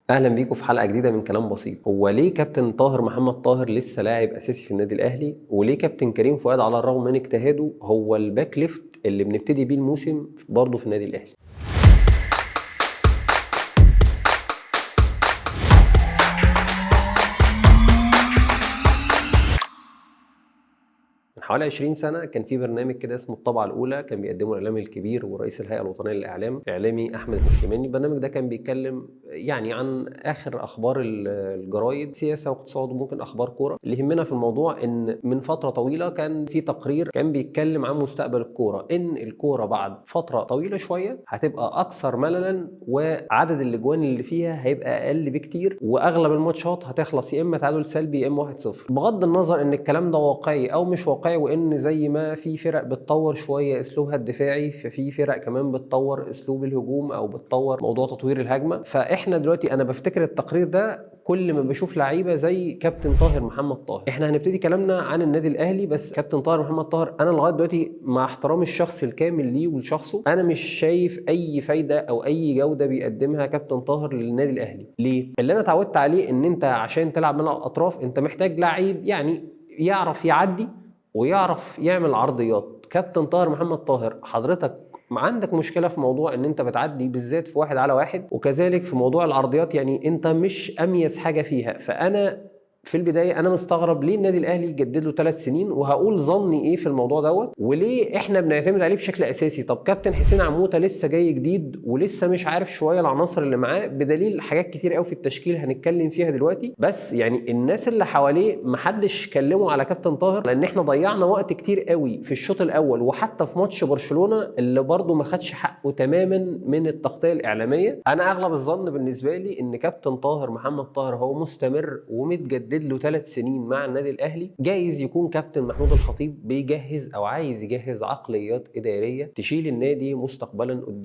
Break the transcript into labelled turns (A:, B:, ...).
A: اهلا بيكم في حلقه جديده من كلام بسيط. هو ليه كابتن طاهر محمد طاهر لسه لاعب اساسي في النادي الاهلي؟ وليه كابتن كريم فؤاد على الرغم من اجتهاده هو الباك ليفت اللي بنبتدي بيه الموسم برضه في النادي الاهلي؟ من حوالي 20 سنة كان في برنامج كده اسمه الطبعة الأولى، كان بيقدمه الإعلامي الكبير ورئيس الهيئة الوطنية للإعلام الإعلامي أحمد المسلماني. البرنامج ده كان بيتكلم يعني عن آخر أخبار الجرايد، سياسة واقتصاد وممكن أخبار كورة. اللي يهمنا في الموضوع إن من فترة طويلة كان في تقرير كان بيتكلم عن مستقبل الكورة، إن الكورة بعد فترة طويلة شوية هتبقى أكثر مللا، وعدد الأجوان اللي فيها هيبقى أقل بكتير، وأغلب الماتشات هتخلص يا إما تعادل سلبي يا إما 1-0. بغض النظر إن الكلام ده واقعي أو مش واقعي، وان زي ما في فرق بتطور شويه اسلوبها الدفاعي، ففي فرق كمان بتطور اسلوب الهجوم او بتطور موضوع تطوير الهجمه. فاحنا دلوقتي انا بفتكر التقرير ده كل ما بشوف لعيبه زي كابتن طاهر محمد طاهر. احنا هنبتدي كلامنا عن النادي الاهلي، بس كابتن طاهر محمد طاهر انا لغايه دلوقتي مع احترامي الشخصي الكامل ليه ولشخصه، انا مش شايف اي فايده او اي جوده بيقدمها كابتن طاهر للنادي الاهلي. ليه؟ اللي انا اتعودت عليه ان انت عشان تلعب من الاطراف انت محتاج لعيب يعني يعرف يعدي ويعرف يعمل عرضيات. كابتن طاهر محمد طاهر حضرتك عندك مشكله في موضوع ان انت بتعدي بالذات في 1 على 1، وكذلك في موضوع العرضيات، يعني انت مش اميز حاجه فيها. فانا في البدايه انا مستغرب ليه النادي الاهلي جدد له 3 سنين، وهقول ظني ايه في الموضوع دوت وليه احنا بنعتمد عليه بشكل اساسي. طب كابتن حسين عموته لسه جاي جديد ولسه مش عارف شويه العناصر اللي معاه، بدليل حاجات كتير قوي في التشكيل هنتكلم فيها دلوقتي. بس يعني الناس اللي حواليه محدش كلمه على كابتن طاهر، لان احنا ضيعنا وقت كتير قوي في الشوط الاول وحتى في ماتش برشلونه اللي برضه ما خدش حقه تماما من التغطيه الاعلاميه. انا اغلب الظن بالنسبه لي ان كابتن طاهر محمد طاهر هو مستمر ومتجدد له 3 سنين مع النادي الاهلي. جايز يكون كابتن محمود الخطيب بيجهز او عايز يجهز عقليات اداريه تشيل النادي مستقبلا قدام.